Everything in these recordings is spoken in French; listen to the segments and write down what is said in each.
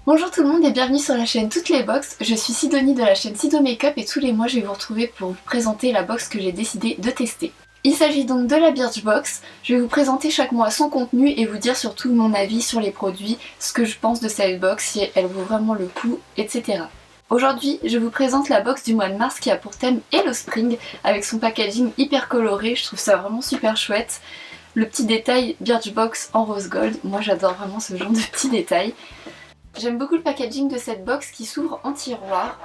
Bonjour tout le monde et bienvenue sur la chaîne Toutes les Box. Je suis Sidonie de la chaîne Sido Makeup et tous les mois je vais vous retrouver pour vous présenter la box que j'ai décidé de tester. Il s'agit donc de la Birchbox. Je vais vous présenter chaque mois son contenu et vous dire surtout mon avis sur les produits, ce que je pense de cette box, si elle vaut vraiment le coup, etc. Aujourd'hui, je vous présente la box du mois de mars qui a pour thème Hello Spring avec son packaging hyper coloré, je trouve ça vraiment super chouette. Le petit détail Birchbox en rose gold, moi j'adore vraiment ce genre de petits détails. J'aime beaucoup le packaging de cette box qui s'ouvre en tiroir.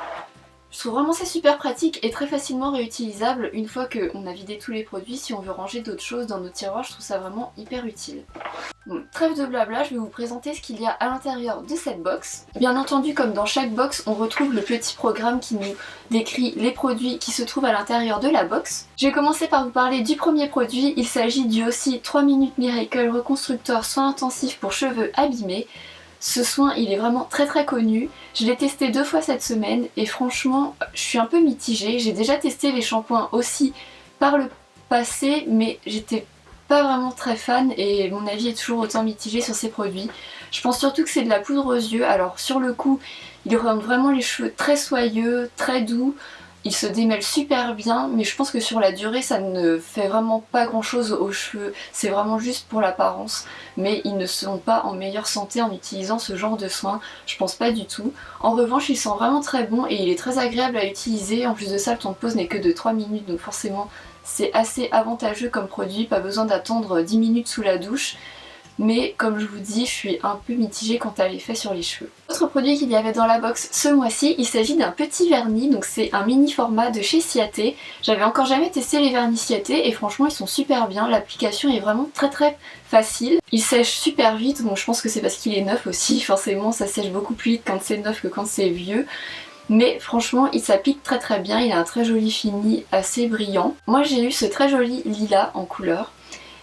Je trouve vraiment ça super pratique et très facilement réutilisable une fois qu'on a vidé tous les produits. Si on veut ranger d'autres choses dans nos tiroirs, je trouve ça vraiment hyper utile. Bon, trêve de blabla, je vais vous présenter ce qu'il y a à l'intérieur de cette box. Bien entendu, comme dans chaque box, on retrouve le petit programme qui nous décrit les produits qui se trouvent à l'intérieur de la box. Je vais commencer par vous parler du premier produit. Il s'agit du aussi 3 Minutes Miracle Reconstructeur Soin Intensif pour cheveux abîmés. Ce soin il est vraiment très connu, je l'ai testé 2 fois cette semaine et franchement je suis un peu mitigée. J'ai déjà testé les shampoings aussi par le passé mais j'étais pas vraiment très fan et mon avis est toujours autant mitigé sur ces produits. Je pense surtout que c'est de la poudre aux yeux, alors sur le coup il rend vraiment les cheveux très soyeux, très doux. Il se démêle super bien, mais je pense que sur la durée ça ne fait vraiment pas grand chose aux cheveux, c'est vraiment juste pour l'apparence, mais ils ne sont pas en meilleure santé en utilisant ce genre de soin, je pense pas du tout. En revanche il sent vraiment très bon et il est très agréable à utiliser, en plus de ça le temps de pause n'est que de 3 minutes donc forcément c'est assez avantageux comme produit, pas besoin d'attendre 10 minutes sous la douche. Mais comme je vous dis, je suis un peu mitigée quant à l'effet sur les cheveux. Autre produit qu'il y avait dans la box ce mois-ci, il s'agit d'un petit vernis, donc c'est un mini format de chez Ciaté. J'avais encore jamais testé les vernis Ciaté et franchement ils sont super bien, l'application est vraiment très facile. Il sèche super vite, bon je pense que c'est parce qu'il est neuf aussi, forcément ça sèche beaucoup plus vite quand c'est neuf que quand c'est vieux. Mais franchement il s'applique très bien, il a un très joli fini assez brillant. Moi j'ai eu ce très joli lilas en couleur.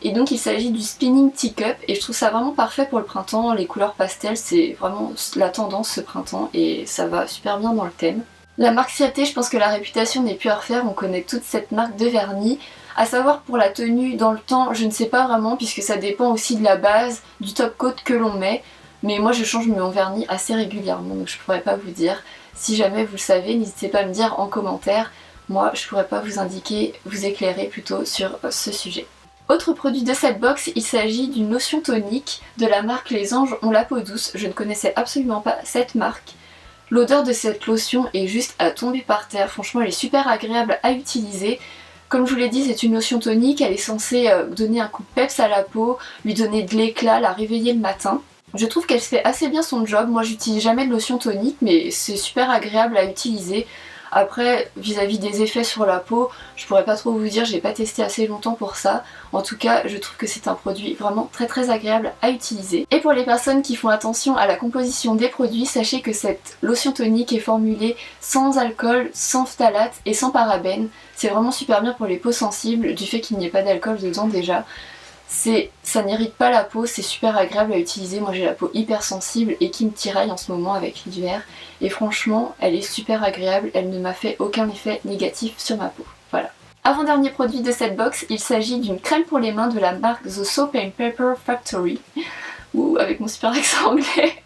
Et donc il s'agit du Spinning Teacup et je trouve ça vraiment parfait pour le printemps, les couleurs pastel c'est vraiment la tendance ce printemps et ça va super bien dans le thème. La marque Ciaté, je pense que la réputation n'est plus à refaire, on connaît toute cette marque de vernis. À savoir pour la tenue dans le temps, je ne sais pas vraiment puisque ça dépend aussi de la base, du top coat que l'on met. Mais moi je change mon vernis assez régulièrement donc je pourrais pas vous dire. Si jamais vous le savez, n'hésitez pas à me dire en commentaire. Moi je pourrais pas vous indiquer, vous éclairer plutôt sur ce sujet. Autre produit de cette box, il s'agit d'une lotion tonique de la marque Les Anges ont la peau douce. Je ne connaissais absolument pas cette marque. L'odeur de cette lotion est juste à tomber par terre. Franchement, elle est super agréable à utiliser. Comme je vous l'ai dit, c'est une lotion tonique. Elle est censée donner un coup de peps à la peau, lui donner de l'éclat, la réveiller le matin. Je trouve qu'elle fait assez bien son job. Moi, j'utilise jamais de lotion tonique, mais c'est super agréable à utiliser. Après, vis-à-vis des effets sur la peau, je pourrais pas trop vous dire, j'ai pas testé assez longtemps pour ça. En tout cas, je trouve que c'est un produit vraiment très agréable à utiliser. Et pour les personnes qui font attention à la composition des produits, sachez que cette lotion tonique est formulée sans alcool, sans phtalate et sans parabènes. C'est vraiment super bien pour les peaux sensibles, du fait qu'il n'y ait pas d'alcool dedans déjà. Ça n'irrite pas la peau, c'est super agréable à utiliser. Moi j'ai la peau hyper sensible et qui me tiraille en ce moment avec l'hiver. Et franchement, elle est super agréable, elle ne m'a fait aucun effet négatif sur ma peau. Voilà. Avant-dernier produit de cette box, il s'agit d'une crème pour les mains de la marque The Soap and Pepper Factory. Ouh, avec mon super accent anglais.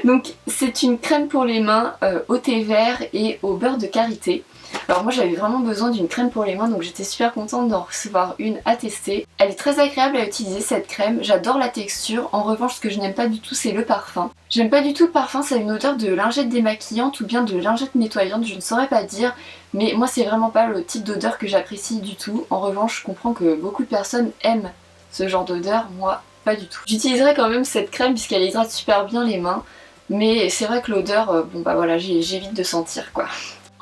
Donc c'est une crème pour les mains au thé vert et au beurre de karité. Alors moi j'avais vraiment besoin d'une crème pour les mains donc j'étais super contente d'en recevoir une à tester. Elle est très agréable à utiliser cette crème, j'adore la texture, en revanche ce que je n'aime pas du tout c'est le parfum. J'aime pas du tout le parfum, ça a une odeur de lingette démaquillante ou bien de lingette nettoyante, je ne saurais pas dire, mais moi c'est vraiment pas le type d'odeur que j'apprécie du tout. En revanche je comprends que beaucoup de personnes aiment ce genre d'odeur, moi pas du tout. J'utiliserai quand même cette crème puisqu'elle hydrate super bien les mains, mais c'est vrai que l'odeur, bon bah voilà j'évite de sentir quoi.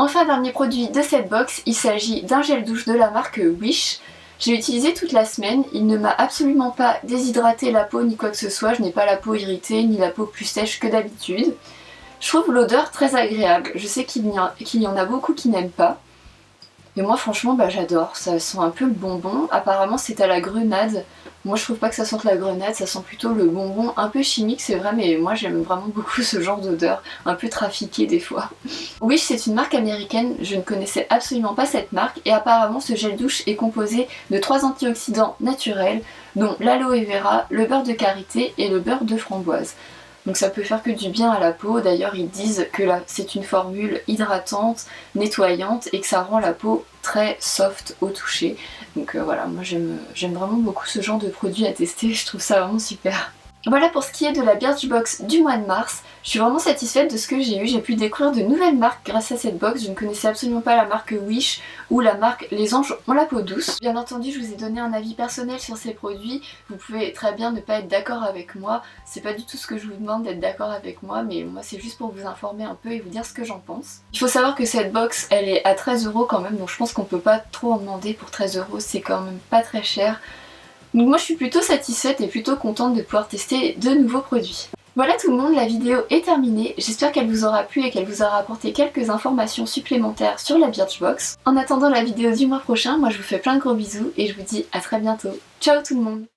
Enfin, dernier produit de cette box, il s'agit d'un gel douche de la marque Wish. Je l'ai utilisé toute la semaine, il ne m'a absolument pas déshydraté la peau ni quoi que ce soit, je n'ai pas la peau irritée ni la peau plus sèche que d'habitude. Je trouve l'odeur très agréable, je sais qu'il y en a beaucoup qui n'aiment pas. Mais moi franchement bah, j'adore, ça sent un peu le bonbon, apparemment c'est à la grenade. Moi je trouve pas que ça sente la grenade, ça sent plutôt le bonbon un peu chimique c'est vrai mais moi j'aime vraiment beaucoup ce genre d'odeur, un peu trafiquée des fois. Wish c'est une marque américaine, je ne connaissais absolument pas cette marque et apparemment ce gel douche est composé de 3 antioxydants naturels dont l'aloe vera, le beurre de karité et le beurre de framboise. donc ça peut faire que du bien à la peau. D'ailleurs ils disent que c'est une formule hydratante, nettoyante et que ça rend la peau très soft au toucher. Donc voilà, moi j'aime vraiment beaucoup ce genre de produit à tester, je trouve ça vraiment super. Voilà pour ce qui est de la Birchbox du mois de mars. Je suis vraiment satisfaite de ce que j'ai eu. J'ai pu découvrir de nouvelles marques grâce à cette box. Je ne connaissais absolument pas la marque Wish ou la marque Les Anges ont la peau douce. Bien entendu, je vous ai donné un avis personnel sur ces produits. Vous pouvez très bien ne pas être d'accord avec moi. C'est pas du tout ce que je vous demande d'être d'accord avec moi, mais moi c'est juste pour vous informer un peu et vous dire ce que j'en pense. Il faut savoir que cette box, elle est à 13 € quand même, donc je pense qu'on peut pas trop en demander pour 13 €. C'est quand même pas très cher. Donc moi je suis plutôt satisfaite et plutôt contente de pouvoir tester de nouveaux produits. Voilà tout le monde, la vidéo est terminée. J'espère qu'elle vous aura plu et qu'elle vous aura apporté quelques informations supplémentaires sur la Birchbox. En attendant la vidéo du mois prochain, moi je vous fais plein de gros bisous et je vous dis à très bientôt. Ciao tout le monde!